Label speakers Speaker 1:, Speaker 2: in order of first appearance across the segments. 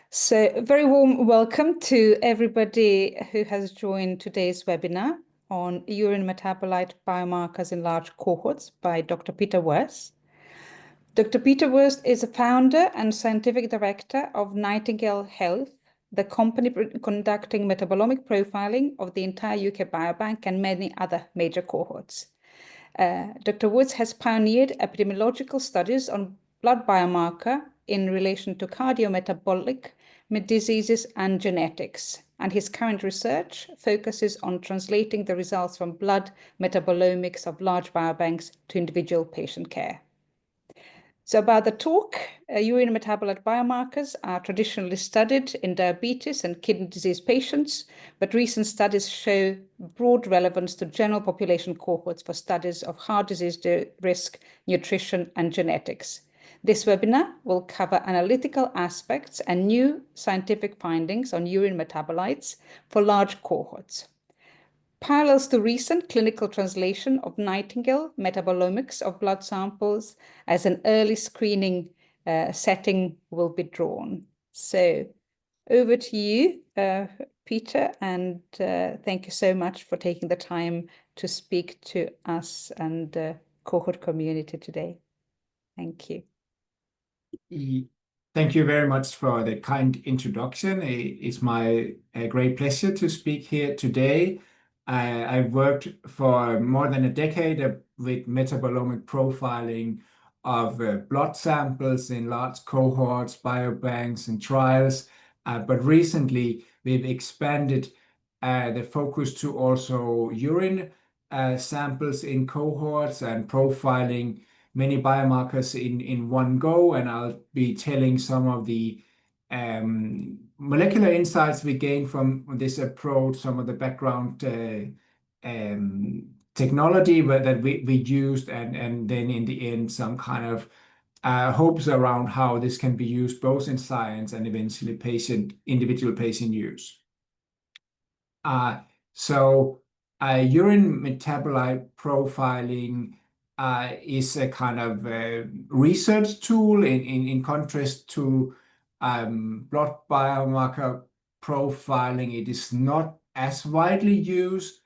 Speaker 1: So, a very warm welcome to everybody who has joined today's webinar on urine metabolite biomarkers in large cohorts by Dr. Peter Würtz. Dr. Peter Würtz is a founder and scientific director of Nightingale Health, the company conducting metabolomic profiling of the entire UK Biobank and many other major cohorts. Dr. Würtz has pioneered epidemiological studies on blood biomarker in relation to cardiometabolic diseases and genetics, and his current research focuses on translating the results from blood metabolomics of large biobanks to individual patient care. So about the talk, urine metabolite biomarkers are traditionally studied in diabetes and kidney disease patients, but recent studies show broad relevance to general population cohorts for studies of heart disease risk, nutrition, and genetics. This webinar will cover analytical aspects and new scientific findings on urine metabolites for large cohorts. Parallels to recent clinical translation of Nightingale metabolomics of blood samples as an early screening setting will be drawn. So over to you, Peter, and thank you so much for taking the time to speak to us and the cohort community today. Thank you.
Speaker 2: Thank you very much for the kind introduction. It's my great pleasure to speak here today. I've worked for more than a decade with metabolomic profiling of blood samples in large cohorts, biobanks, and trials. But recently, we've expanded the focus to also urine samples in cohorts and profiling many biomarkers in one go. And I'll be telling some of the molecular insights we gained from this approach, some of the background technology that we used, and then in the end, some kind of hopes around how this can be used both in science and eventually individual patient use. Urine metabolite profiling is a kind of research tool in contrast to blood biomarker profiling. It is not as widely used,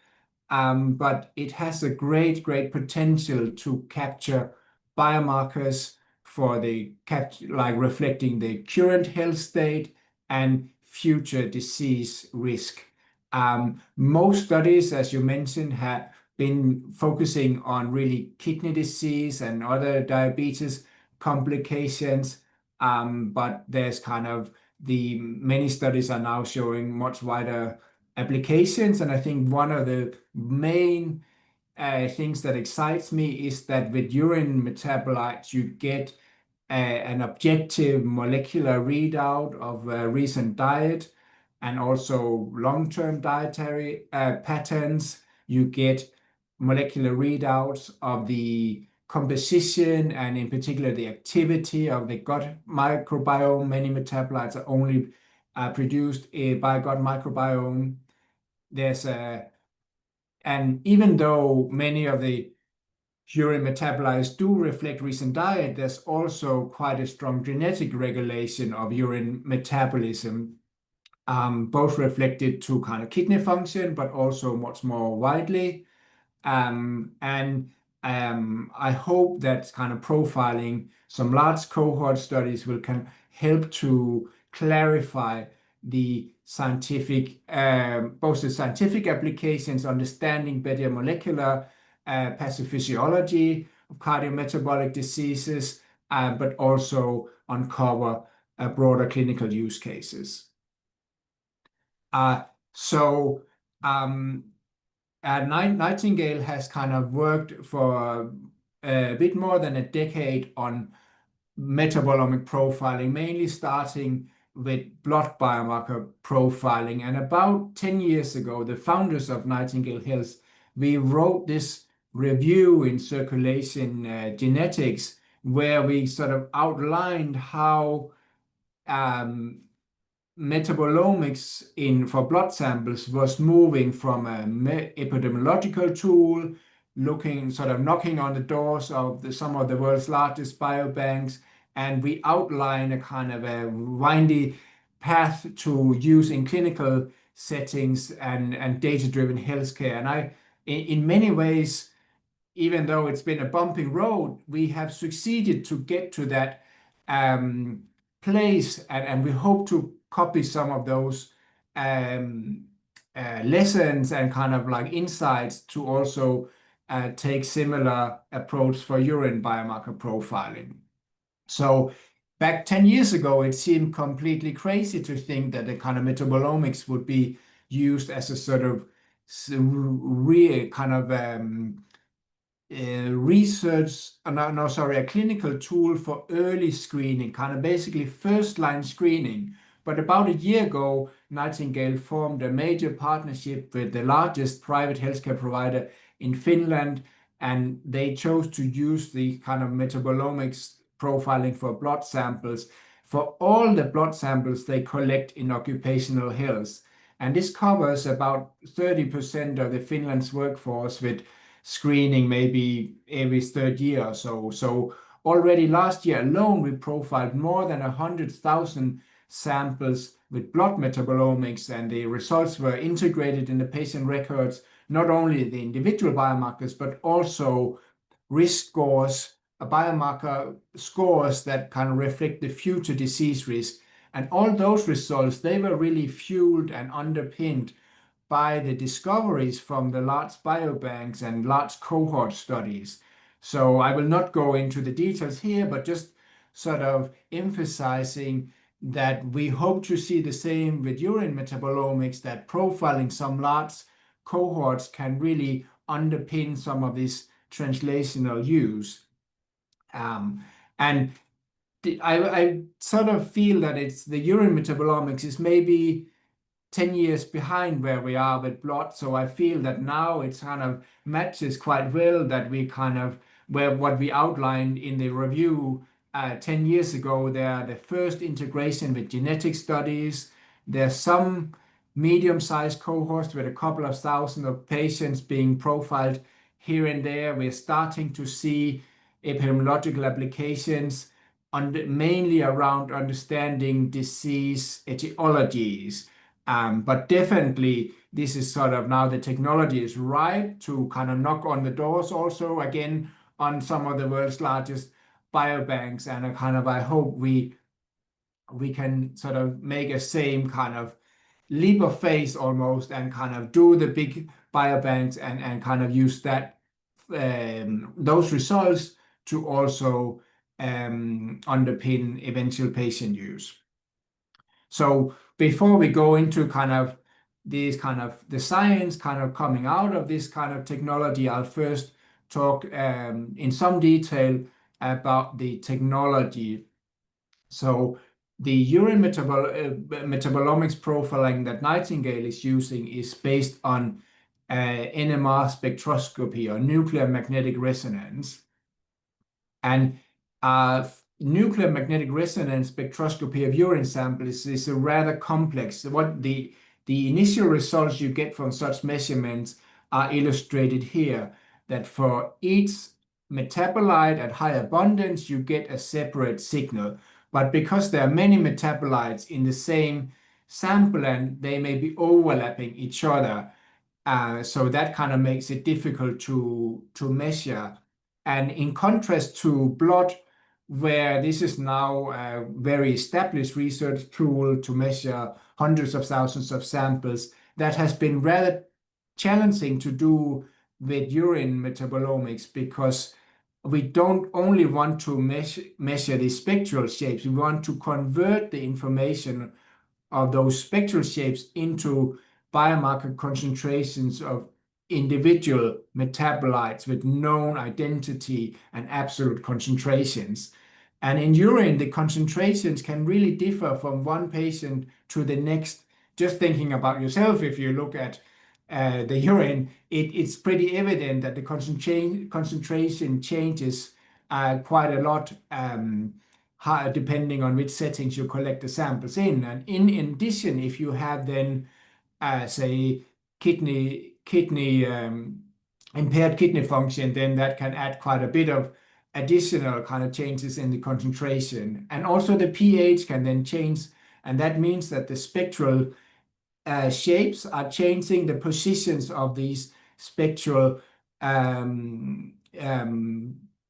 Speaker 2: but it has a great potential to capture biomarkers for like reflecting the current health state and future disease risk. Most studies, as you mentioned, have been focusing on really kidney disease and other diabetes complications. But there's kind of many studies are now showing much wider applications. And I think one of the main things that excites me is that with urine metabolites, you get an objective molecular readout of recent diet and also long-term dietary patterns. You get molecular readouts of the composition and in particular the activity of the gut microbiome. Many metabolites are only produced by gut microbiome. And even though many of the urine metabolites do reflect recent diet, there's also quite a strong genetic regulation of urine metabolism, both reflected to kind of kidney function, but also much more widely. I hope that kind of profiling some large cohort studies can help to clarify the scientific, both the scientific applications, understanding better molecular pathophysiology of cardiometabolic diseases, but also uncover broader clinical use cases. Nightingale has kind of worked for a bit more than a decade on metabolomic profiling, mainly starting with blood biomarker profiling. And about 10 years ago, the founders of Nightingale Health, we wrote this review in Circulation Genetics, where we sort of outlined how metabolomics for blood samples was moving from an epidemiological tool, knocking on the doors of some of the world's largest biobanks, and we outline a kind of a windy path to use in clinical settings and data-driven healthcare. And in many ways, even though it's been a bumpy road, we have succeeded to get to that place, and we hope to copy some of those um, lessons and kind of like insights to also take similar approach for urine biomarker profiling. So back 10 years ago, it seemed completely crazy to think that the kind of metabolomics would be used as a sort of real kind of a clinical tool for early screening, kind of basically first line screening. But about a year ago, Nightingale formed a major partnership with the largest private healthcare provider in Finland, and they chose to use the kind of metabolomics profiling for blood samples for all the blood samples they collect in occupational health. And this covers about 30% of the Finland's workforce, with screening maybe every third year or so. So already last year alone, we profiled more than 100,000 samples with blood metabolomics, and the results were integrated in the patient records, not only the individual biomarkers, but also risk scores, biomarker scores that kind of reflect the future disease risk. And all those results, they were really fueled and underpinned by the discoveries from the large biobanks and large cohort studies. So I will not go into the details here, but just sort of emphasizing that we hope to see the same with urine metabolomics, that profiling some large cohorts can really underpin some of this translational use. And I sort of feel that it's the urine metabolomics is maybe 10 years behind where we are with blood. So I feel that now it's kind of matches quite well that we kind of, where what we outlined in the review 10 years ago, there the first integration with genetic studies. There's some medium-sized cohorts with a couple of thousand of patients being profiled here and there. We're starting to see epidemiological applications mainly around understanding disease etiologies. But definitely, this is sort of now the technology is ripe to kind of knock on the doors also again on some of the world's largest biobanks, and I hope we can sort of make a same kind of leap of faith almost, and kind of do the big biobanks and kind of use that those results to also underpin eventual patient use. So before we go into kind of the science kind of coming out of this kind of technology, I'll first talk in some detail about the technology. So the urine metabolomics profiling that Nightingale is using is based on NMR spectroscopy, or nuclear magnetic resonance. And nuclear magnetic resonance spectroscopy of urine samples is a rather complex. What the initial results you get from such measurements are illustrated here, that for each metabolite at high abundance, you get a separate signal. But because there are many metabolites in the same sample and they may be overlapping each other, so that kind of makes it difficult to measure. And in contrast to blood, where this is now a very established research tool to measure hundreds of thousands of samples, that has been rather challenging to do with urine metabolomics, because we don't only want to measure the spectral shapes, we want to convert the information of those spectral shapes into biomarker concentrations of individual metabolites with known identity and absolute concentrations. And in urine, the concentrations can really differ from one patient to the next. Just thinking about yourself, if you look at the urine, it's pretty evident that the concentration changes quite a lot depending on which settings you collect the samples in. And in addition, if you have then, say, impaired kidney function, then that can add quite a bit of additional kind of changes in the concentration. And also the pH can then change And that means that the spectral shapes are changing the positions of these spectral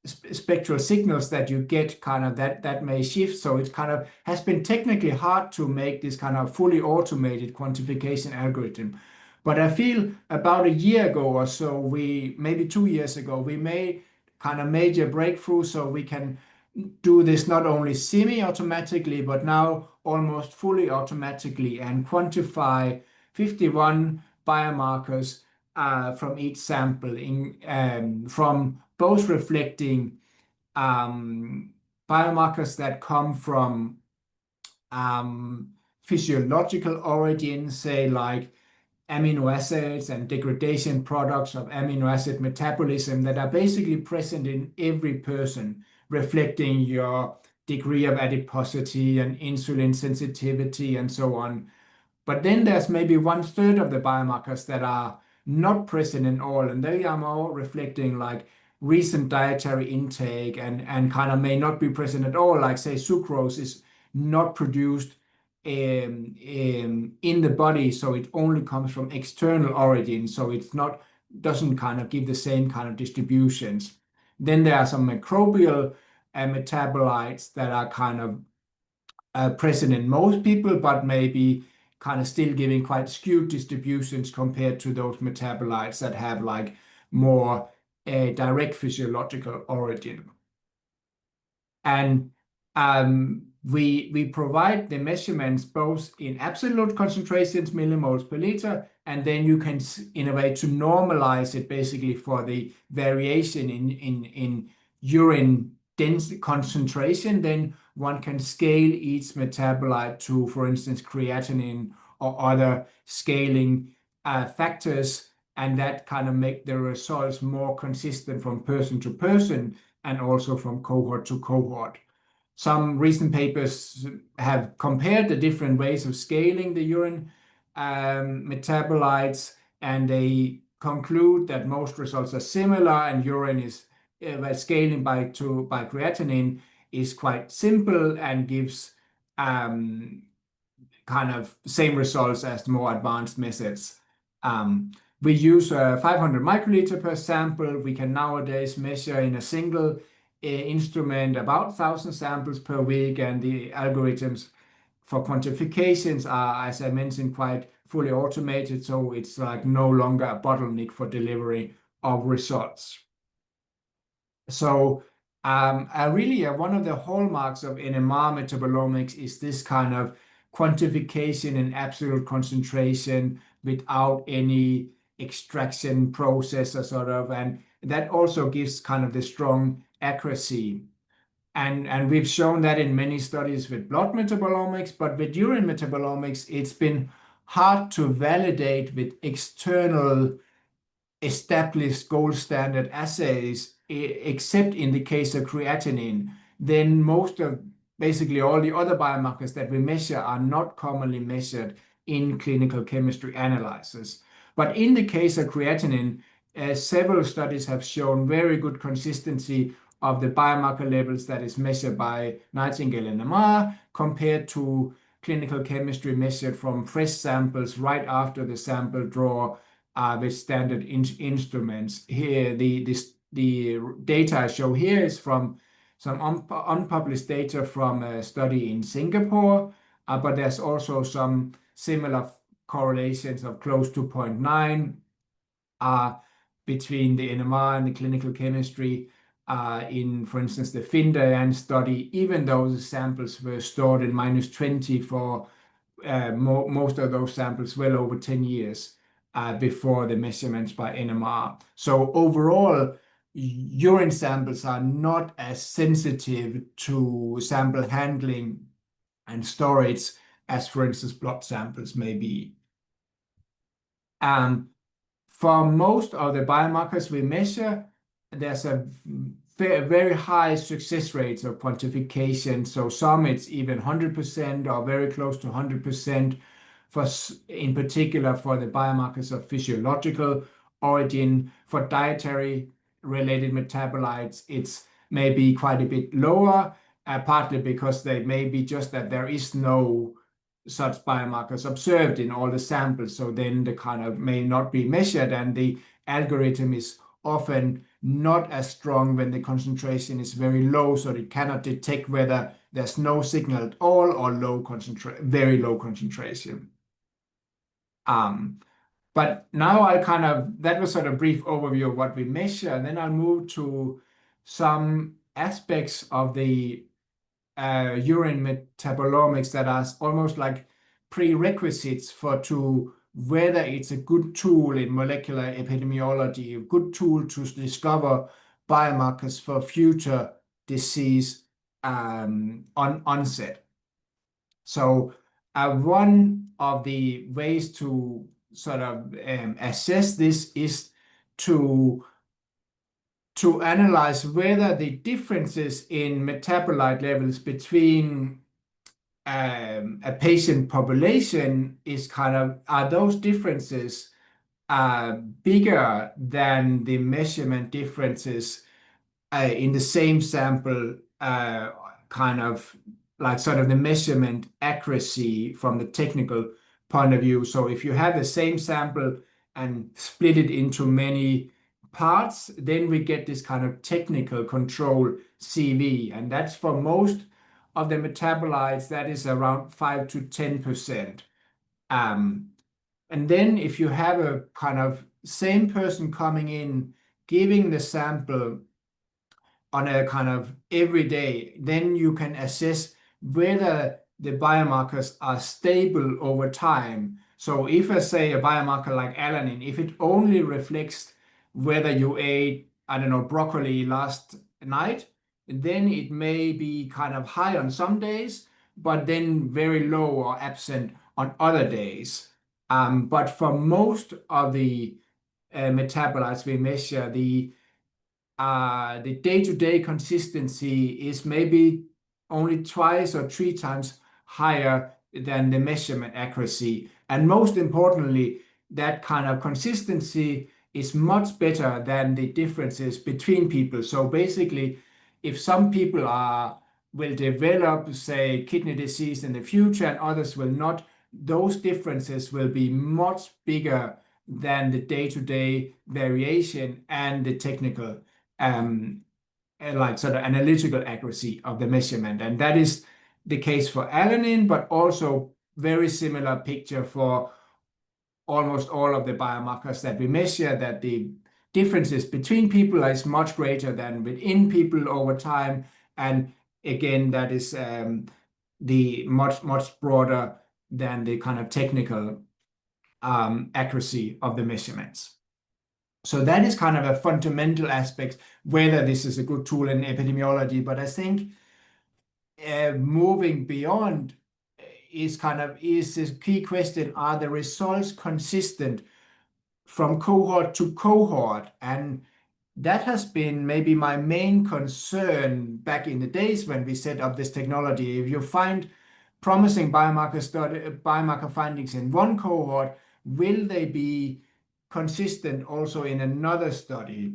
Speaker 2: spectral signals that you get, kind of that may shift. So it kind of has been technically hard to make this kind of fully automated quantification algorithm. But I feel about a year ago or so, maybe 2 years ago, we made kind of major breakthrough, so we can do this not only semi-automatically, but now almost fully automatically, and quantify 51 biomarkers from each sample, from both reflecting biomarkers that come from physiological origins, say like amino acids and degradation products of amino acid metabolism that are basically present in every person, reflecting your degree of adiposity and insulin sensitivity and so on. But then there's maybe 1/3 of the biomarkers that are not present in all, and they are more reflecting like recent dietary intake and kind of may not be present at all. Like say sucrose is not produced in the body, so it only comes from external origins, so it's not doesn't kind of give the same kind of distributions. Then there are some microbial metabolites that are kind of present in most people, but maybe kind of still giving quite skewed distributions compared to those metabolites that have like more direct physiological origin. And we provide the measurements both in absolute concentrations, millimoles per liter, and then you can, in a way, to normalize it basically for the variation in urine dense concentration. Then one can scale each metabolite to, for instance, creatinine or other scaling factors, and that kind of make the results more consistent from person to person and also from cohort to cohort. Some recent papers have compared the different ways of scaling the urine metabolites, and they conclude that most results are similar, and urine is scaling by creatinine is quite simple and gives kind of same results as the more advanced methods. We use 500 microliter per sample. We can nowadays measure in a single instrument about 1,000 samples per week, and the algorithms for quantifications are, as I mentioned, quite fully automated, so it's like no longer a bottleneck for delivery of results. So really one of the hallmarks of NMR metabolomics is this kind of quantification in absolute concentration without any extraction process or sort of, and that also gives kind of the strong accuracy. And we've shown that in many studies with blood metabolomics, but with urine metabolomics, it's been hard to validate with external established gold standard assays, except in the case of creatinine. Then most of basically all the other biomarkers that we measure are not commonly measured in clinical chemistry analysis. But in the case of creatinine, several studies have shown very good consistency of the biomarker levels that is measured by Nightingale NMR compared to clinical chemistry measured from fresh samples right after the sample draw with standard instruments. Here, the data I show here is from some unpublished data from a study in Singapore, but there's also some similar correlations of close to 0.9 between the NMR and the clinical chemistry in, for instance, the Findayan study, even though the samples were stored in -20 for most of those samples well over 10 years before the measurements by NMR. So overall, urine samples are not as sensitive to sample handling and storage as, for instance, blood samples may be. For most of the biomarkers we measure, there's a very high success rates of quantification. So some it's even 100% or very close to 100%. In particular for the biomarkers of physiological origin. For dietary related metabolites, it's maybe quite a bit lower, partly because they may be just that there is no such biomarkers observed in all the samples. So then the kind of may not be measured, and the algorithm is often not as strong when the concentration is very low, so it cannot detect whether there's no signal at all or very low concentration. But now that was sort of a brief overview of what we measure, and then I'll move to some aspects of the urine metabolomics that are almost like prerequisites to whether it's a good tool in molecular epidemiology, a good tool to discover biomarkers for future disease onset. So one of the ways to sort of assess this is to analyze whether the differences in metabolite levels between a patient population are those differences bigger than the measurement differences in the same sample, kind of like sort of the measurement accuracy from the technical point of view. So if you have the same sample and split it into many parts, then we get this kind of technical control CV, and that's for most of the metabolites, that is around 5 to 10%. And then if you have a kind of same person coming in, giving the sample on a kind of every day, then you can assess whether the biomarkers are stable over time. So if I say a biomarker like alanine, if it only reflects whether you ate, I don't know, broccoli last night, then it may be kind of high on some days, but then very low or absent on other days. But for most of the metabolites we measure, the day-to-day consistency is maybe only twice or three times higher than the measurement accuracy. And most importantly, that kind of consistency is much better than the differences between people. So basically, if some people will develop, say, kidney disease in the future and others will not, those differences will be much bigger than the day-to-day variation and the technical like sort of analytical accuracy of the measurement. And that is the case for alanine, but also very similar picture for almost all of the biomarkers that we measure, that the differences between people is much greater than within people over time. And again, that is the much broader than the kind of technical accuracy of the measurements. So that is kind of a fundamental aspect, whether this is a good tool in epidemiology. But I think moving beyond is this key question: are the results consistent from cohort to cohort? And that has been maybe my main concern back in the days when we set up this technology. If you find promising biomarker findings in one cohort, will they be consistent also in another study?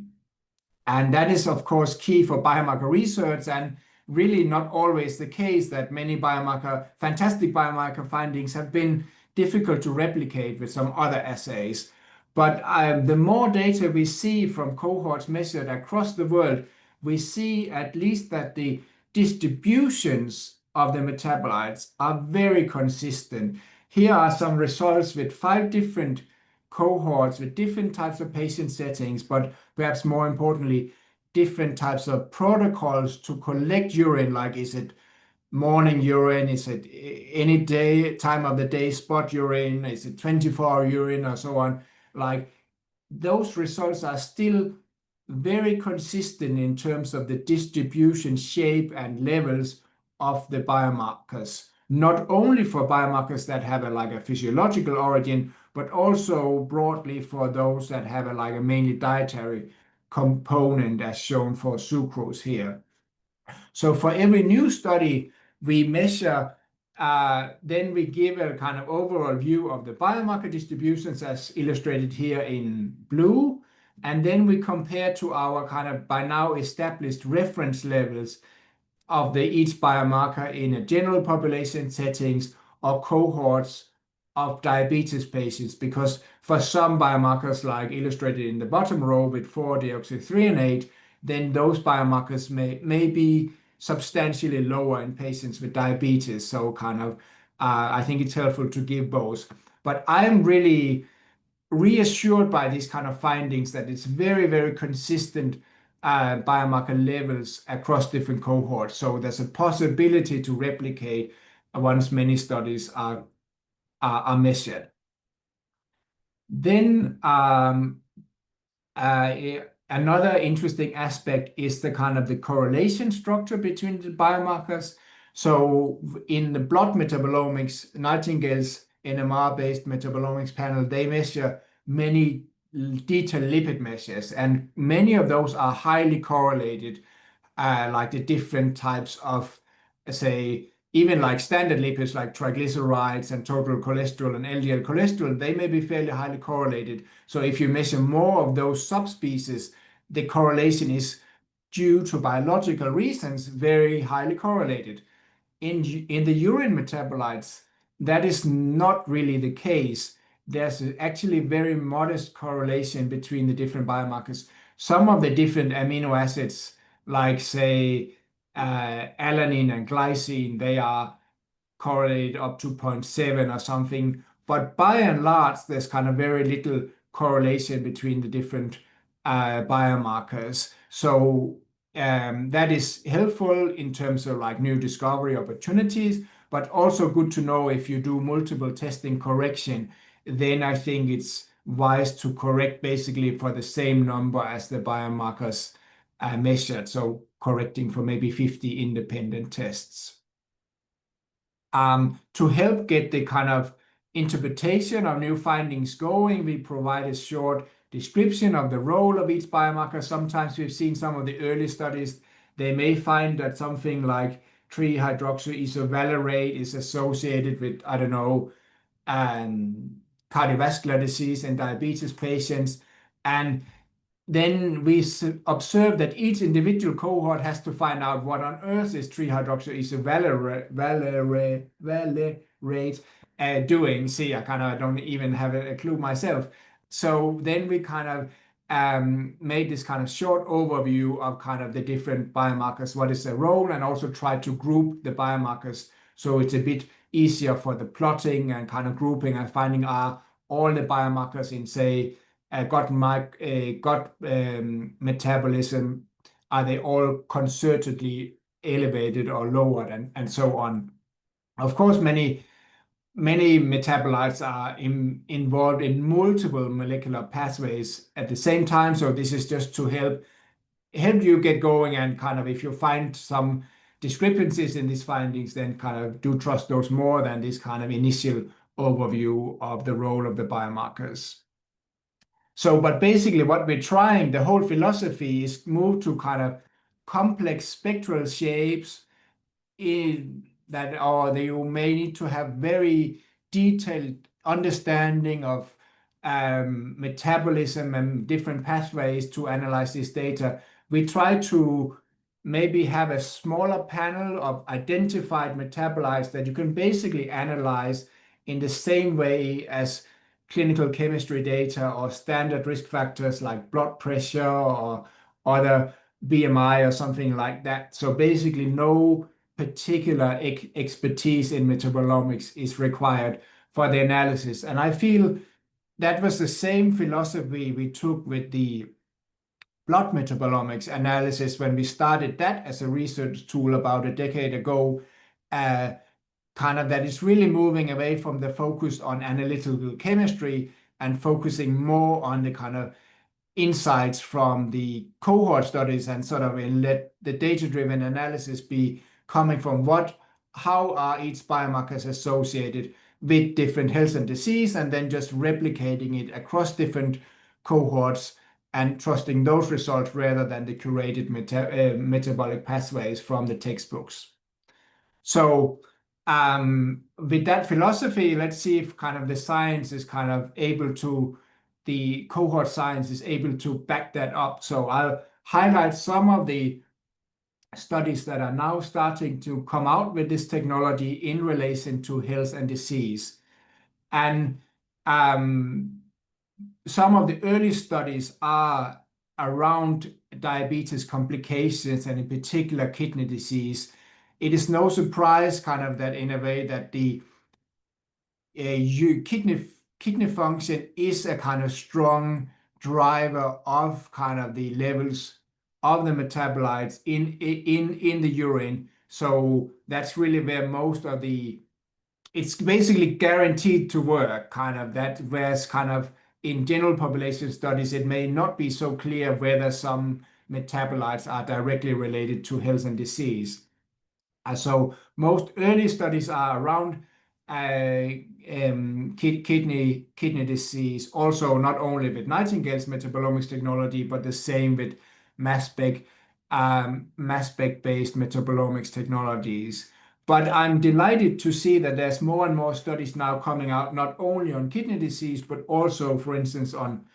Speaker 2: And that is, of course, key for biomarker research, and really not always the case. That many fantastic biomarker findings have been difficult to replicate with some other assays. But the more data we see from cohorts measured across the world, we see at least that the distributions of the metabolites are very consistent. Here are some results with 5 different cohorts with different types of patient settings, but perhaps more importantly, different types of protocols to collect urine. Like, is it morning urine? Is it any time of the day spot urine? Is it 24-hour urine, or so on? Like, those results are still very consistent in terms of the distribution, shape, and levels of the biomarkers. Not only for biomarkers that have a physiological origin, but also broadly for those that have a mainly dietary component, as shown for sucrose here. So for every new study we measure, then we give a kind of overall view of the biomarker distributions as illustrated here in blue. And then we compare to our kind of by now established reference levels of each biomarker in a general population settings, or cohorts of diabetes patients, because for some biomarkers, like illustrated in the bottom row with 4-deoxythreonate, then those biomarkers may be substantially lower in patients with diabetes. So kind of, I think it's helpful to give both. But I'm really reassured by these kind of findings that it's very, very consistent biomarker levels across different cohorts. So there's a possibility to replicate once many studies are measured. Then another interesting aspect is the kind of the correlation structure between the biomarkers. So in the blood metabolomics, Nightingale's NMR-based metabolomics panel, they measure many detailed lipid measures, and many of those are highly correlated, like the different types of, say, even like standard lipids like triglycerides and total cholesterol and LDL cholesterol, they may be fairly highly correlated. So if you measure more of those subspecies, the correlation is, due to biological reasons, very highly correlated. In the urine metabolites, that is not really the case. There's actually very modest correlation between the different biomarkers. Some of the different amino acids, like say alanine and glycine, they are correlated up to 0.7 or something. But by and large, there's kind of very little correlation between the different biomarkers. So that is helpful in terms of like new discovery opportunities, but also good to know if you do multiple testing correction, then I think it's wise to correct basically for the same number as the biomarkers measured. So correcting for maybe 50 independent tests. To help get the kind of interpretation of new findings going, we provide a short description of the role of each biomarker. Sometimes we've seen some of the early studies, they may find that something like 3-hydroxyisovalerate is associated with, I don't know, cardiovascular disease and diabetes patients. And then we observe that each individual cohort has to find out what on earth is 3-hydroxyisovalerate doing. See, I don't even have a clue myself. So then we kind of made this kind of short overview of kind of the different biomarkers, what is their role, and also try to group the biomarkers so it's a bit easier for the plotting and kind of grouping and finding are all the biomarkers in, say, gut metabolism, are they all concertedly elevated or lowered, and so on. Of course, many metabolites are involved in multiple molecular pathways at the same time. So this is just to help you get going, and kind of if you find some discrepancies in these findings, then kind of do trust those more than this kind of initial overview of the role of the biomarkers. So, but basically what we're trying, the whole philosophy is move to kind of complex spectral shapes you may need to have very detailed understanding of metabolism and different pathways to analyze this data. We try to maybe have a smaller panel of identified metabolites that you can basically analyze in the same way as clinical chemistry data or standard risk factors like blood pressure or other BMI or something like that. So basically no particular expertise in metabolomics is required for the analysis. And I feel that was the same philosophy we took with the blood metabolomics analysis when we started that as a research tool about a decade ago. Kind of that is really moving away from the focus on analytical chemistry and focusing more on the kind of insights from the cohort studies, and sort of let the data-driven analysis be coming from how are each biomarkers associated with different health and disease, and then just replicating it across different cohorts and trusting those results rather than the curated metabolic pathways from the textbooks. So with that philosophy, let's see if kind of the science is kind of able to, the cohort science is able to back that up. So I'll highlight some of the studies that are now starting to come out with this technology in relation to health and disease. And some of the early studies are around diabetes complications and in particular kidney disease. It is no surprise kind of that in a way that the kidney function is a kind of strong driver of kind of the levels of the metabolites in the urine. So that's really where most of it's basically guaranteed to work, kind of that, whereas kind of in general population studies, it may not be so clear whether some metabolites are directly related to health and disease. So most early studies are around kidney disease, also not only with Nightingale's metabolomics technology, but the same with mass spec based metabolomics technologies. But I'm delighted to see that there's more and more studies now coming out, not only on kidney disease, but also, for instance, on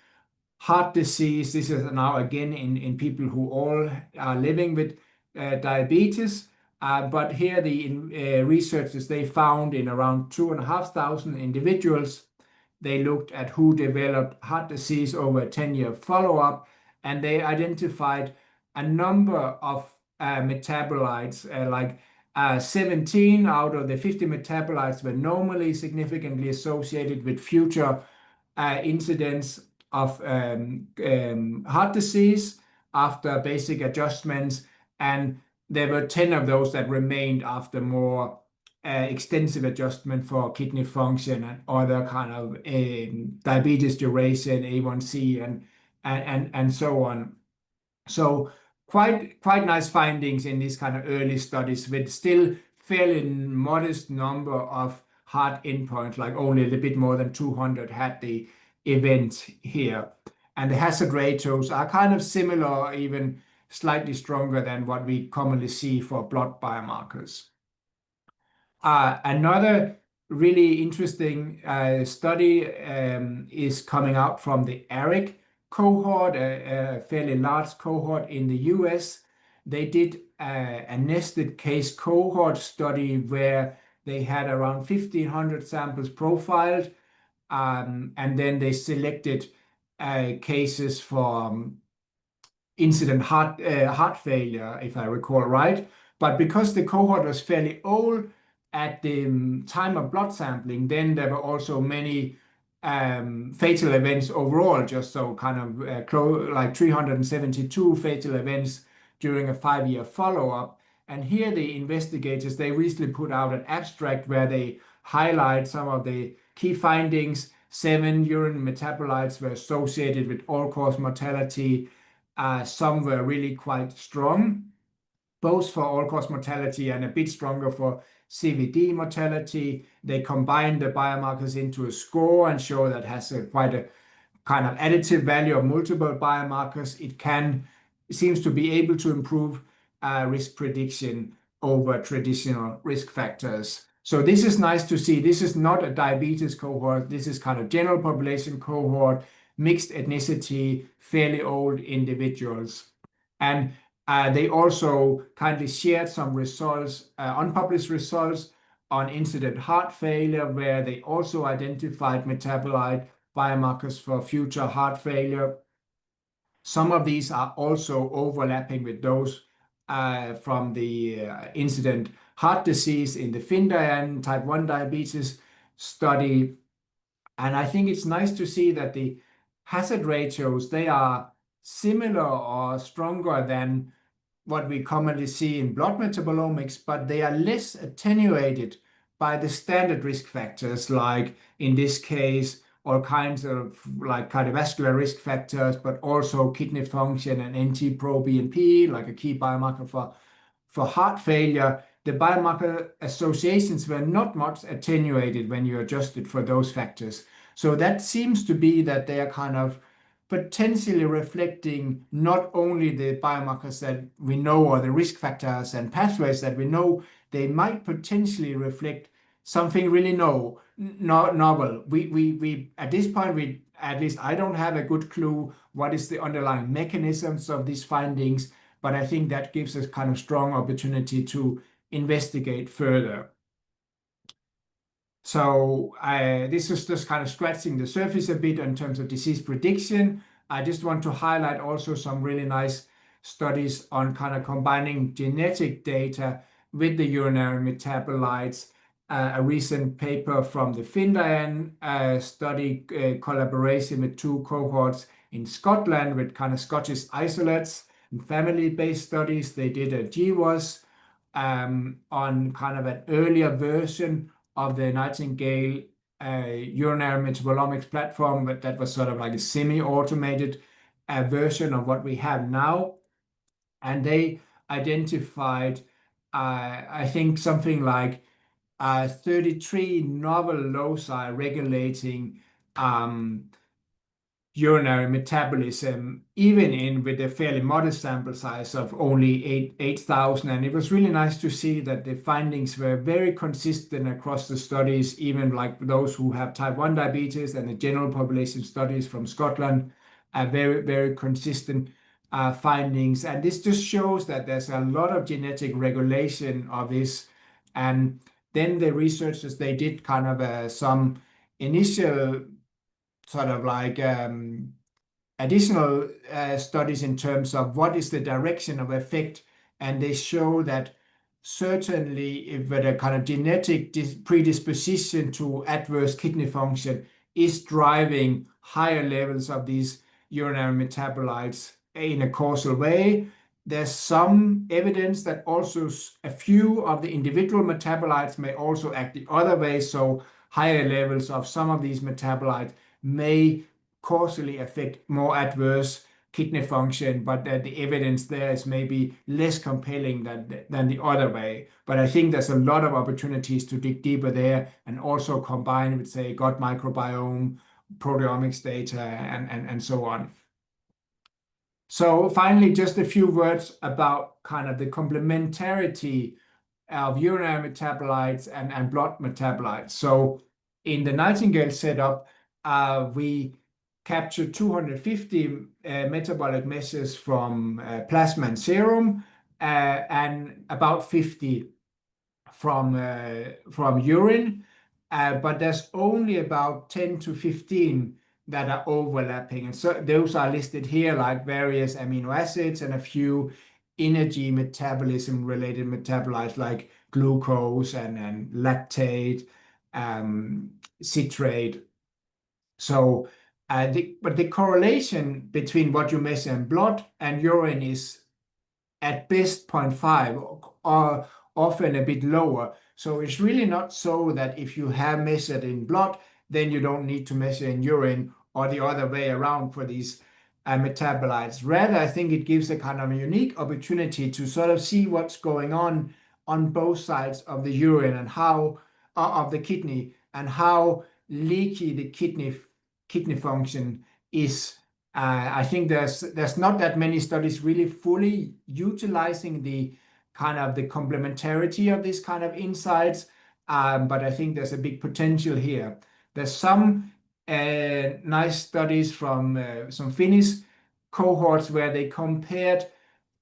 Speaker 2: heart disease. This is now again in people who all are living with diabetes. But here the researchers, they found in around 2,500 individuals, they looked at who developed heart disease over a 10-year follow-up, and they identified a number of metabolites, like 17 out of the 50 metabolites were normally significantly associated with future incidence of heart disease after basic adjustments, and there were 10 of those that remained after more extensive adjustment for kidney function and other kind of diabetes duration, A1C, and so on. So quite nice findings in these kind of early studies with still fairly modest number of hard endpoints, like only a little bit more than 200 had the event here. And the hazard ratios are kind of similar, or even slightly stronger than what we commonly see for blood biomarkers. Another really interesting study is coming out from the ERIC cohort, a fairly large cohort in the US. They did a nested case cohort study where they had around 1,500 samples profiled, and then they selected cases for incident heart failure, if I recall right. But because the cohort was fairly old at the time of blood sampling, then there were also many fatal events overall, just so kind of like 372 fatal events during a 5-year follow-up. And here the investigators, they recently put out an abstract where they highlight some of the key findings. 7 urine metabolites were associated with all-cause mortality. Some were really quite strong, both for all-cause mortality and a bit stronger for CVD mortality. They combined the biomarkers into a score and show that has quite a kind of additive value of multiple biomarkers. It seems to be able to improve risk prediction over traditional risk factors. So this is nice to see. This is not a diabetes cohort. This is kind of general population cohort, mixed ethnicity, fairly old individuals. And they also kindly shared some results, unpublished results on incident heart failure, where they also identified metabolite biomarkers for future heart failure. Some of these are also overlapping with those from the incident heart disease in the FINDIAN type 1 diabetes study. And I think it's nice to see that the hazard ratios, they are similar or stronger than what we commonly see in blood metabolomics, but they are less attenuated by the standard risk factors, like in this case, all kinds of like cardiovascular risk factors, but also kidney function and NT-proBNP, like a key biomarker for heart failure. The biomarker associations were not much attenuated when you adjusted for those factors. So that seems to be that they are kind of potentially reflecting not only the biomarkers that we know or the risk factors and pathways that we know, they might potentially reflect something really novel. We at this point, at least I don't have a good clue what is the underlying mechanisms of these findings, but I think that gives us kind of strong opportunity to investigate further. So this is just kind of scratching the surface a bit in terms of disease prediction. I just want to highlight also some really nice studies on kind of combining genetic data with the urinary metabolites. A recent paper from the Findaen study collaboration with two cohorts in Scotland with kind of Scottish isolates and family-based studies. They did a GWAS on kind of an earlier version of the Nightingale urinary metabolomics platform, but that was sort of like a semi-automated version of what we have now. And they identified, I think, something like 33 novel loci regulating urinary metabolism, even with a fairly modest sample size of only 8,000. And it was really nice to see that the findings were very consistent across the studies, even like those who have type 1 diabetes and the general population studies from Scotland are very, very consistent findings. And this just shows that there's a lot of genetic regulation of this. And then the researchers, they did kind of some initial sort of like additional studies in terms of what is the direction of effect, and they show that certainly if with a kind of genetic predisposition to adverse kidney function is driving higher levels of these urinary metabolites in a causal way. There's some evidence that also a few of the individual metabolites may also act the other way, so higher levels of some of these metabolites may causally affect more adverse kidney function, but that the evidence there is maybe less compelling than the other way. But I think there's a lot of opportunities to dig deeper there and also combine with, say, gut microbiome, proteomics data, and so on. So finally, just a few words about kind of the complementarity of urinary metabolites and blood metabolites. So in the Nightingale setup, we capture 250 metabolic measures from plasma and serum, and about 50 from urine, but there's only about 10 to 15 that are overlapping, and so those are listed here, like various amino acids and a few energy metabolism related metabolites like glucose and lactate, citrate. So but the correlation between what you measure in blood and urine is at best 0.5 or often a bit lower. So it's really not so that if you have measured in blood, then you don't need to measure in urine, or the other way around for these metabolites. Rather, I think it gives a kind of a unique opportunity to sort of see what's going on both sides of the urine and how of the kidney, and how leaky the kidney function is. I think there's not that many studies really fully utilizing the kind of the complementarity of these kind of insights, but I think there's a big potential here. There's some nice studies from some Finnish cohorts where they compared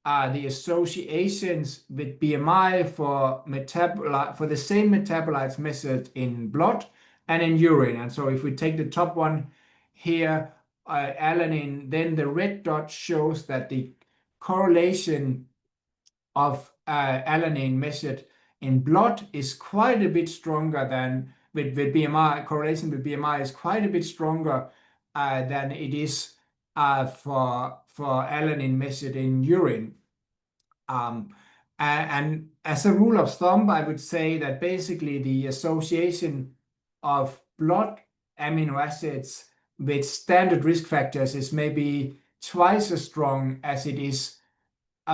Speaker 2: the associations with BMI for the same metabolites measured in blood and in urine. And so if we take the top one here, alanine, then the red dot shows that the correlation of alanine measured in blood is quite a bit stronger than with BMI. Correlation with BMI is quite a bit stronger than it is for alanine measured in urine. And as a rule of thumb, I would say that basically the association of blood amino acids with standard risk factors is maybe twice as strong as it is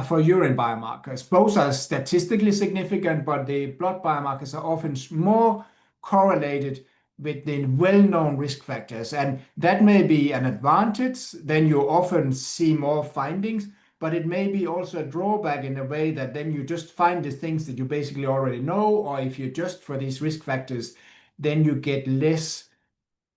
Speaker 2: for urine biomarkers. Both are statistically significant, but the blood biomarkers are often more correlated with the well-known risk factors. And that may be an advantage, then you often see more findings, but it may be also a drawback in a way that then you just find the things that you basically already know, or if you adjust for these risk factors, then you get less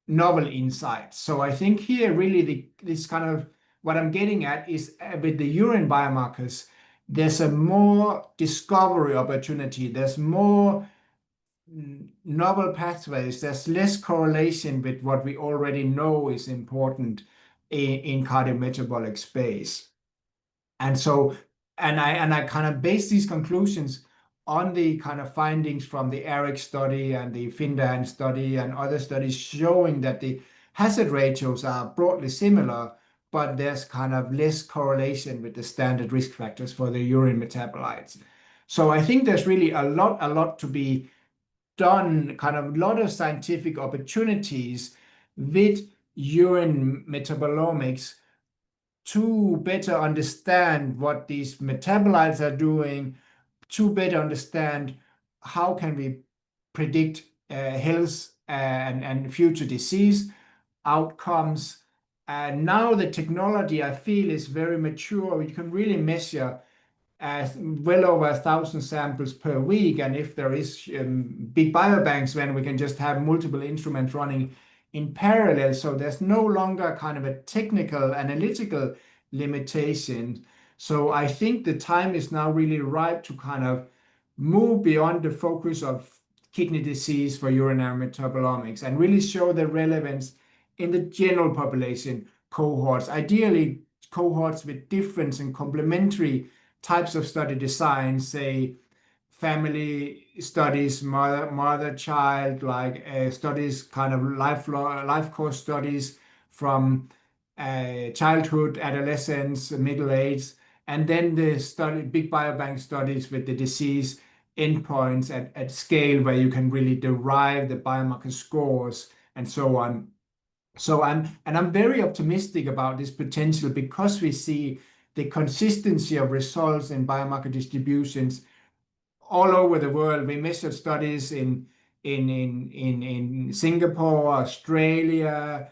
Speaker 2: novel insights. So I think here really this kind of what I'm getting at is with the urine biomarkers, there's a more discovery opportunity. There's more novel pathways. There's less correlation with what we already know is important in cardiometabolic space. And so, I kind of base these conclusions on the kind of findings from the ERIC study and the Findan study and other studies showing that the hazard ratios are broadly similar, but there's kind of less correlation with the standard risk factors for the urine metabolites. So I think there's really a lot to be done, kind of a lot of scientific opportunities with urine metabolomics to better understand what these metabolites are doing, to better understand how can we predict health and future disease outcomes. And now the technology, I feel, is very mature. You can really measure well over 1,000 samples per week. And if there is big biobanks, then we can just have multiple instruments running in parallel. So there's no longer kind of a technical analytical limitation. So I think the time is now really ripe to kind of move beyond the focus of kidney disease for urinary metabolomics and really show the relevance in the general population cohorts, ideally cohorts with different and complementary types of study design, say family studies, mother child, like studies, kind of life course studies from childhood, adolescence, middle age, and then the big biobank studies with the disease endpoints at scale where you can really derive the biomarker scores and so on. So I'm very optimistic about this potential because we see the consistency of results in biomarker distributions all over the world. We measured studies in Singapore, Australia,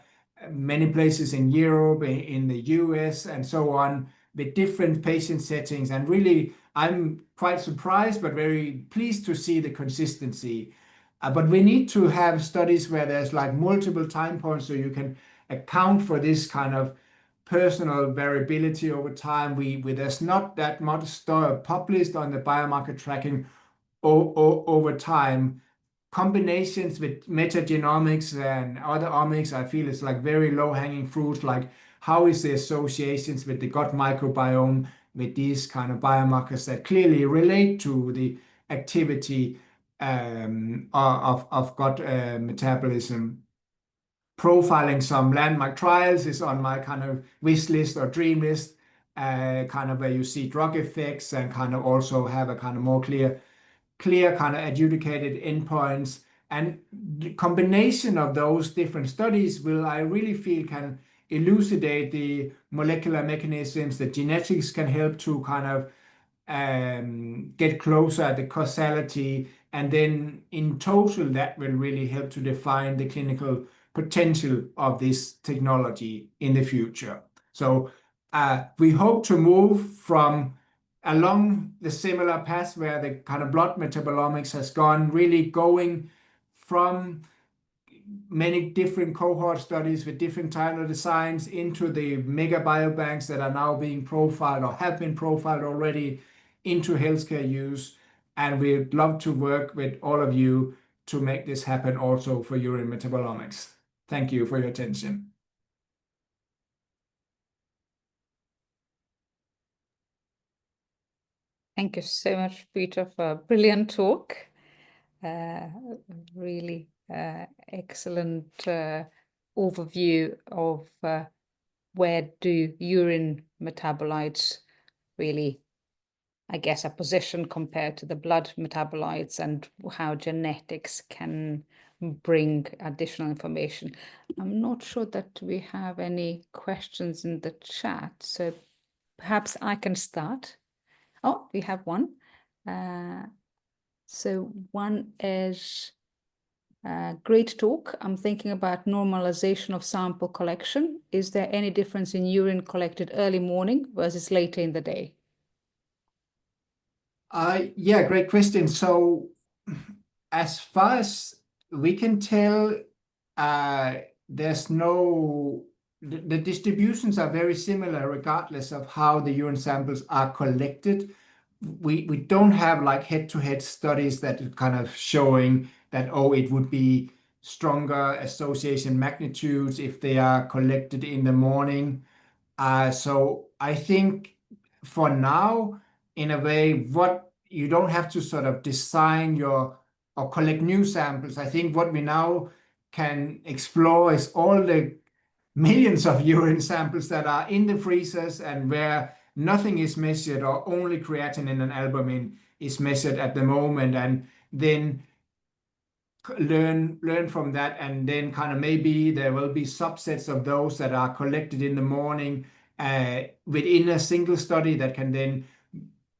Speaker 2: many places in Europe, in the US, and so on, with different patient settings. And really, I'm quite surprised, but very pleased to see the consistency. But we need to have studies where there's like multiple time points so you can account for this kind of personal variability over time. There's not that much stuff published on the biomarker tracking over time. Combinations with metagenomics and other omics, I feel it's like very low-hanging fruit. Like, how is the associations with the gut microbiome with these kind of biomarkers that clearly relate to the activity of gut metabolism? Profiling some landmark trials is on my kind of wish list or dream list, kind of where you see drug effects and kind of also have a kind of more clear kind of adjudicated endpoints. And the combination of those different studies will, I really feel, can elucidate the molecular mechanisms. The genetics can help to kind of get closer at the causality. And then in total, that will really help to define the clinical potential of this technology in the future. So we hope to move from along the similar path where the kind of blood metabolomics has gone, really going from many different cohort studies with different type of designs into the mega biobanks that are now being profiled or have been profiled already into healthcare use. And we'd love to work with all of you to make this happen also for urine metabolomics. Thank you for your attention.
Speaker 1: Thank you so much, Peter, for a brilliant talk. Really excellent overview of where do urine metabolites really, I guess, are positioned compared to the blood metabolites and how genetics can bring additional information. I'm not sure that we have any questions in the chat, so perhaps I can start. Oh, we have one. So one is great talk. I'm thinking about normalization of sample collection. Is there any difference in urine collected early morning versus later in the day?
Speaker 2: Yeah, great question. So as far as we can tell, there's no, the distributions are very similar regardless of how the urine samples are collected. we don't have like head-to-head studies that are kind of showing that, oh, it would be stronger association magnitudes if they are collected in the morning. So I think for now, in a way, what you don't have to sort of design your or collect new samples. I think what we now can explore is all the millions of urine samples that are in the freezers and where nothing is measured or only creatinine and albumin is measured at the moment, and then learn from that, and then kind of maybe there will be subsets of those that are collected in the morning within a single study that can then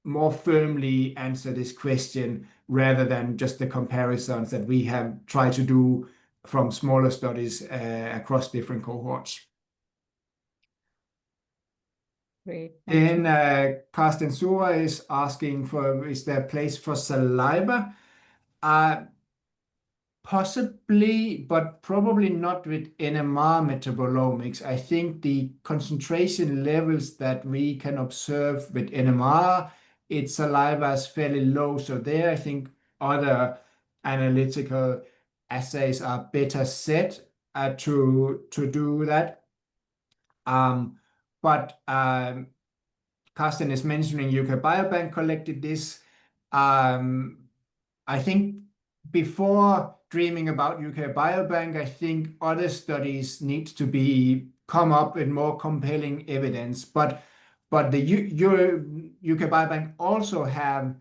Speaker 2: more firmly answer this question rather than just the comparisons that we have tried to do from smaller studies across different cohorts.
Speaker 1: Great. Thank
Speaker 2: Then
Speaker 1: you.
Speaker 2: Carsten Sura is asking for, is there a place for saliva? Possibly, but probably not with NMR metabolomics. I think the concentration levels that we can observe with NMR, its saliva is fairly low. So there, I think other analytical assays are better set to do that. But Carsten is mentioning UK Biobank collected this. I think before dreaming about UK Biobank, I think other studies need to be come up with more compelling evidence. But the UK Biobank also have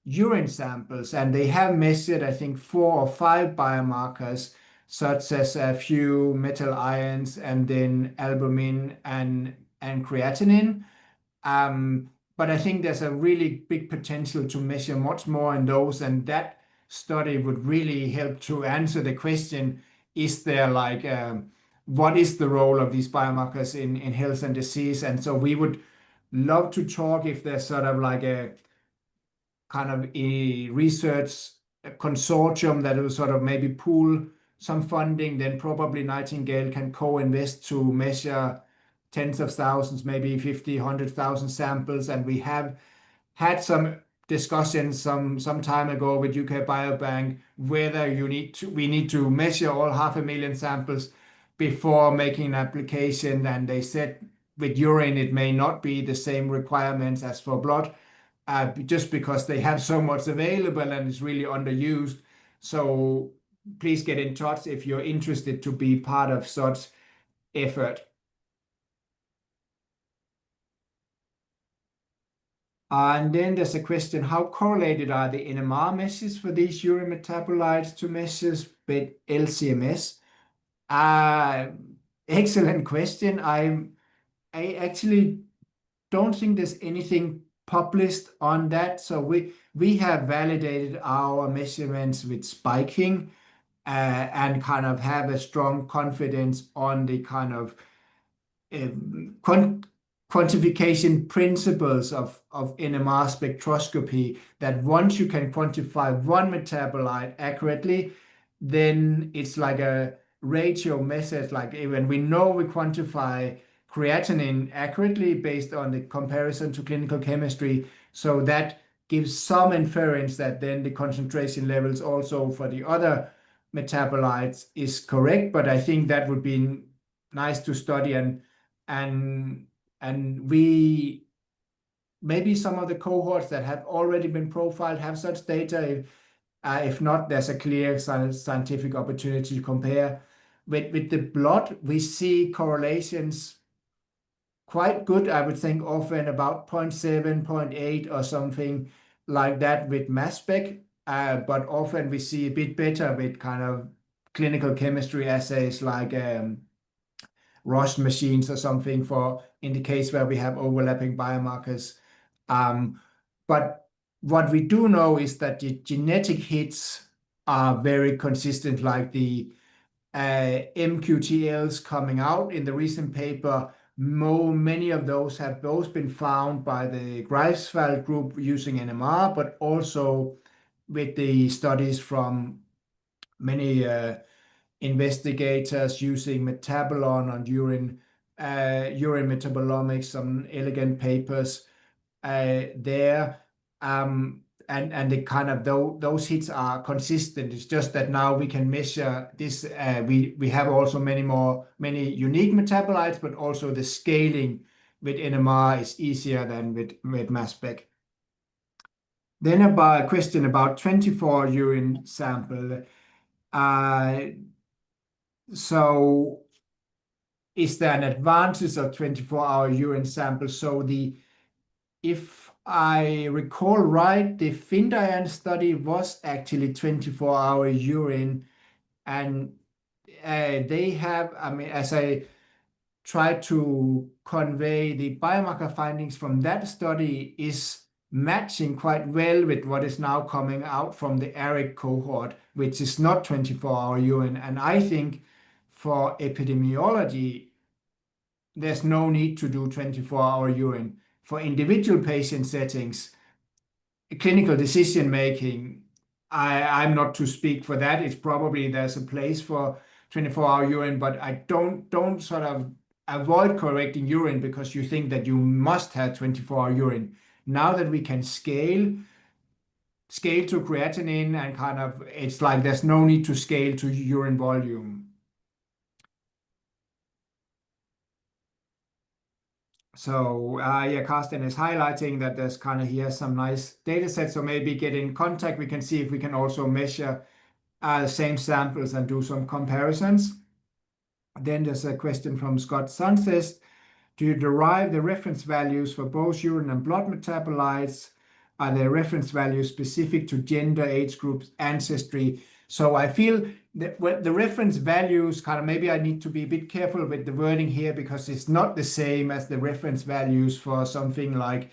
Speaker 2: urine samples, and they have measured, I think, 4 or 5 biomarkers, such as a few metal ions and then albumin and creatinine. But I think there's a really big potential to measure much more in those, and that study would really help to answer the question, is there like, what is the role of these biomarkers in health and disease? And so we would love to talk if there's sort of like a kind of a research consortium that will sort of maybe pool some funding, then probably Nightingale can co-invest to measure tens of thousands, maybe 50, 100,000 samples. And we have had some discussions some time ago with UK Biobank whether we need to measure all 500,000 samples before making an application. And they said with urine, it may not be the same requirements as for blood, just because they have so much available and it's really underused. So please get in touch if you're interested to be part of such effort. And then there's a question, how correlated are the NMR measures for these urine metabolites to measures with LCMS? Excellent question. I actually don't think there's anything published on that. So we have validated our measurements with spiking and kind of have a strong confidence on the kind of quantification principles of NMR spectroscopy, that once you can quantify one metabolite accurately, then it's like a ratio method. Like when we know we quantify creatinine accurately based on the comparison to clinical chemistry, so that gives some inference that then the concentration levels also for the other metabolites is correct. But I think that would be nice to study, and we maybe some of the cohorts that have already been profiled have such data. If not, there's a clear scientific opportunity to compare. With the blood, we see correlations quite good, I would think, often about 0.7, 0.8 or something like that with mass spec. But often we see a bit better with kind of clinical chemistry assays like Roche machines or something, for in the case where we have overlapping biomarkers. But what we do know is that the genetic hits are very consistent, like the MQTLs coming out in the recent paper. Many of those have both been found by the Greifswald group using NMR, but also with the studies from many investigators using metabolon on urine metabolomics, some elegant papers there. and the kind of those hits are consistent. It's just that now we can measure this. We have also many unique metabolites, but also the scaling with NMR is easier than with mass spec. Then about a question about 24 urine sample. So is there an advantage of 24-hour urine sample? So if I recall right, the Findian study was actually 24-hour urine, and they have, I mean, as I try to convey, the biomarker findings from that study is matching quite well with what is now coming out from the ERIC cohort, which is not 24-hour urine. And I think for epidemiology, there's no need to do 24-hour urine. For individual patient settings, clinical decision making, I'm not to speak for that. It's probably there's a place for 24-hour urine, but I don't sort of avoid correcting urine because you think that you must have 24-hour urine. Now that we can scale to creatinine and kind of, it's like there's no need to scale to urine volume. So yeah, Carsten is highlighting that there's kind of here some nice data sets. So maybe get in contact. We can see if we can also measure the same samples and do some comparisons. Then there's a question from Scott Sunthest. Do you derive the reference values for both urine and blood metabolites? Are there reference values specific to gender, age groups, ancestry? So I feel that the reference values kind of, maybe I need to be a bit careful with the wording here because it's not the same as the reference values for something like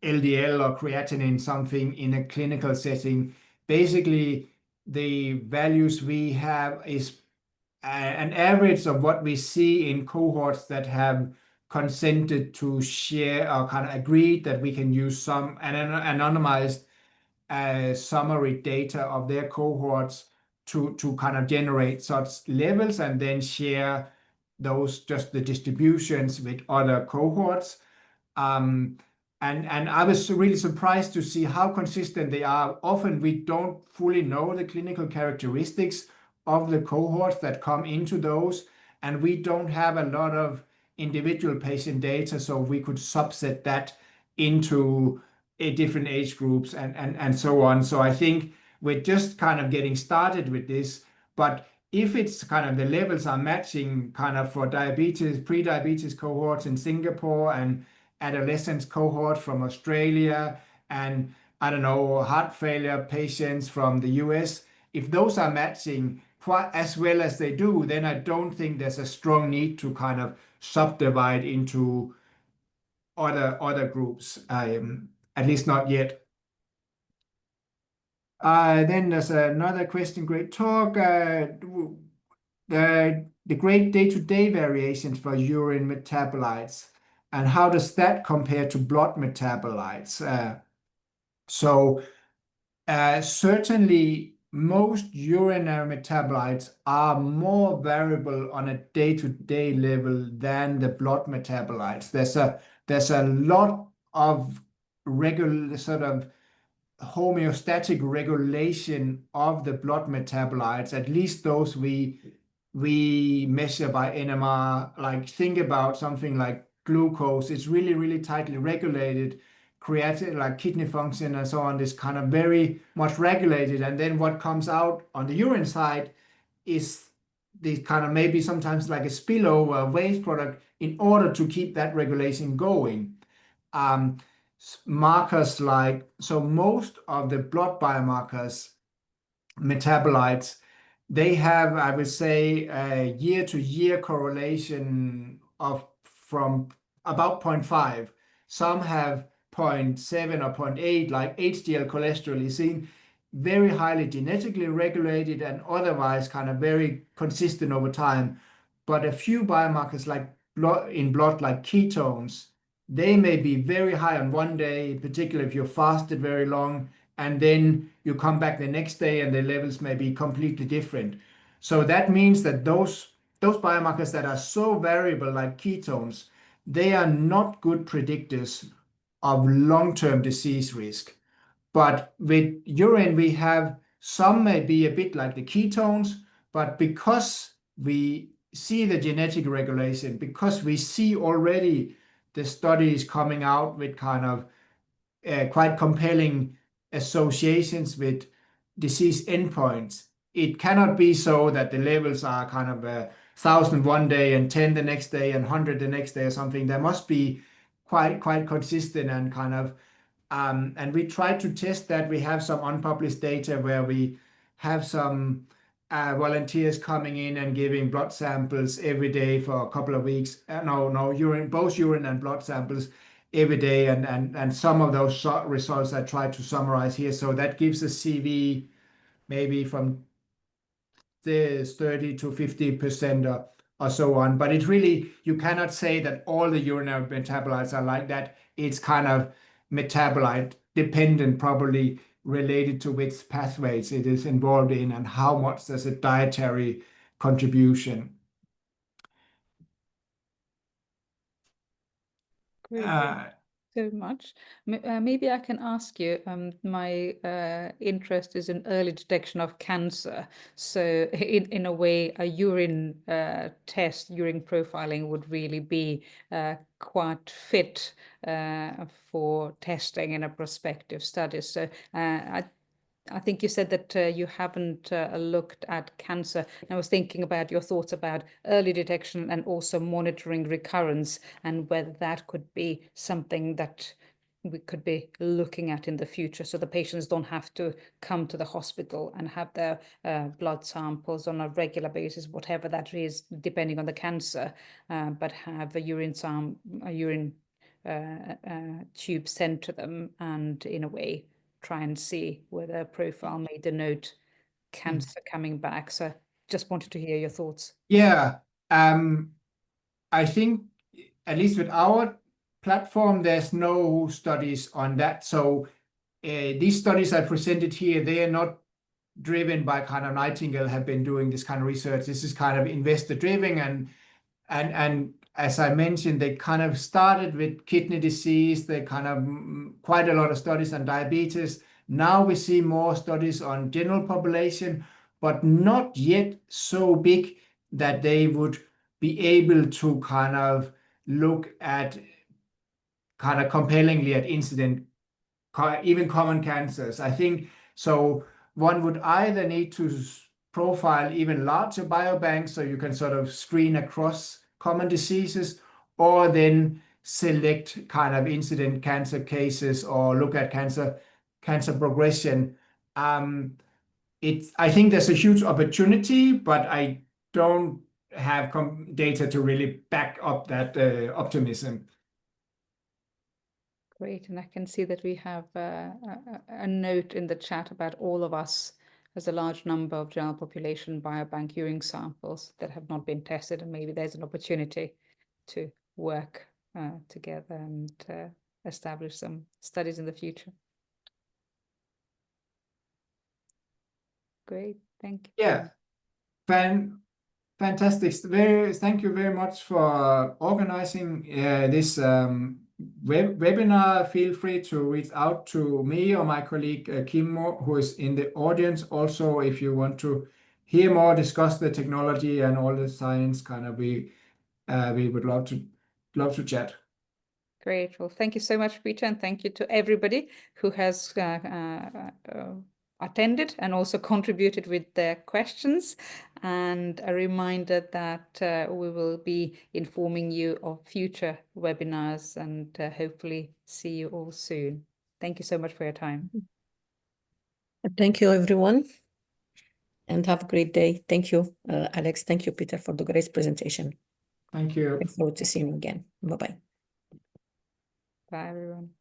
Speaker 2: LDL or creatinine, something in a clinical setting. Basically, the values we have is an average of what we see in cohorts that have consented to share or kind of agreed that we can use some anonymized summary data of their cohorts to kind of generate such levels and then share those, just the distributions with other cohorts. And I was really surprised to see how consistent they are. Often we don't fully know the clinical characteristics of the cohorts that come into those, and we don't have a lot of individual patient data, so we could subset that into different age groups and so on. So I think we're just kind of getting started with this, but if it's kind of the levels are matching kind of for diabetes, pre-diabetes cohorts in Singapore and adolescents cohort from Australia and I don't know, heart failure patients from the US, if those are matching quite as well as they do, then I don't think there's a strong need to kind of subdivide into other groups, at least not yet. Then there's another question. Great talk. The great day-to-day variations for urine metabolites, and how does that compare to blood metabolites? So certainly most urinary metabolites are more variable on a day-to-day level than the blood metabolites. There's a lot of regular sort of homeostatic regulation of the blood metabolites, at least those we measure by NMR. Like think about something like glucose, it's really tightly regulated. Creatinine, like kidney function and so on, is kind of very much regulated. And then what comes out on the urine side is the kind of maybe sometimes like a spillover waste product in order to keep that regulation going. Markers like, so most of the blood biomarkers, metabolites, they have, I would say, a year-to-year correlation of from about 0.5. Some have 0.7 or 0.8, like HDL cholesterol is seen very highly genetically regulated and otherwise kind of very consistent over time. But a few biomarkers like in blood, like ketones, they may be very high on one day, particularly if you're fasted very long, and then you come back the next day and the levels may be completely different. So that means that those biomarkers that are so variable, like ketones, they are not good predictors of long-term disease risk. But with urine, we have some may be a bit like the ketones, but because we see the genetic regulation, because we see already the studies coming out with kind of quite compelling associations with disease endpoints, it cannot be so that the levels are kind of 1,000 one day and 10 the next day and 100 the next day or something. There must be quite consistent and kind of and we try to test that. We have some unpublished data where we have some volunteers coming in and giving blood samples every day for a couple of weeks. Both urine and blood samples every day. And some of those results I try to summarize here. So that gives a CV maybe from the 30 to 50% or so on. But it really, you cannot say that all the urinary metabolites are like that. It's kind of metabolite dependent, probably related to which pathways it is involved in and how much there's a dietary contribution.
Speaker 1: Great. So much. Maybe I can ask you, my interest is in early detection of cancer. So in a way, a urine test, urine profiling would really be quite fit for testing in a prospective study. So I think you said that you haven't looked at cancer. I was thinking about your thoughts about early detection and also monitoring recurrence, and whether that could be something that we could be looking at in the future, so the patients don't have to come to the hospital and have their blood samples on a regular basis, whatever that is, depending on the cancer, but have a urine tube sent to them, and in a way try and see whether a profile may denote cancer coming back. So just wanted to hear your thoughts.
Speaker 2: Yeah, I think at least with our platform, there's no studies on that. So these studies I presented here, they are not driven by kind of Nightingale have been doing this kind of research. This is kind of investor driven, and as I mentioned, they kind of started with kidney disease. They kind of quite a lot of studies on diabetes. Now we see more studies on general population, but not yet so big that they would be able to kind of look at kind of compellingly at incident, even common cancers. I think so. One would either need to profile even larger biobanks so you can sort of screen across common diseases, or then select kind of incident cancer cases or look at cancer progression. I think there's a huge opportunity, but I don't have data to really back up that optimism.
Speaker 1: Great, and I can see that we have a note in the chat about all of us. There's a large number of general population biobank urine samples that have not been tested, and maybe there's an opportunity to work together and establish some studies in the future. Great, thank you.
Speaker 2: Yeah, fantastic. Thank you very much for organizing this webinar. Feel free to reach out to me or my colleague Kim, who is in the audience. Also, if you want to hear more, discuss the technology and all the science, kind of we would love to chat.
Speaker 1: Great. Well, thank you so much, Peter, and thank you to everybody who has attended and also contributed with their questions. And a reminder that we will be informing you of future webinars, and hopefully see you all soon. Thank you so much for your time.
Speaker 3: Thank you, everyone, and have a great day. Thank you, Alex. Thank you, Peter, for the great presentation.
Speaker 2: Thank you.
Speaker 3: Look forward to seeing you again. Bye-bye.
Speaker 1: Bye, everyone.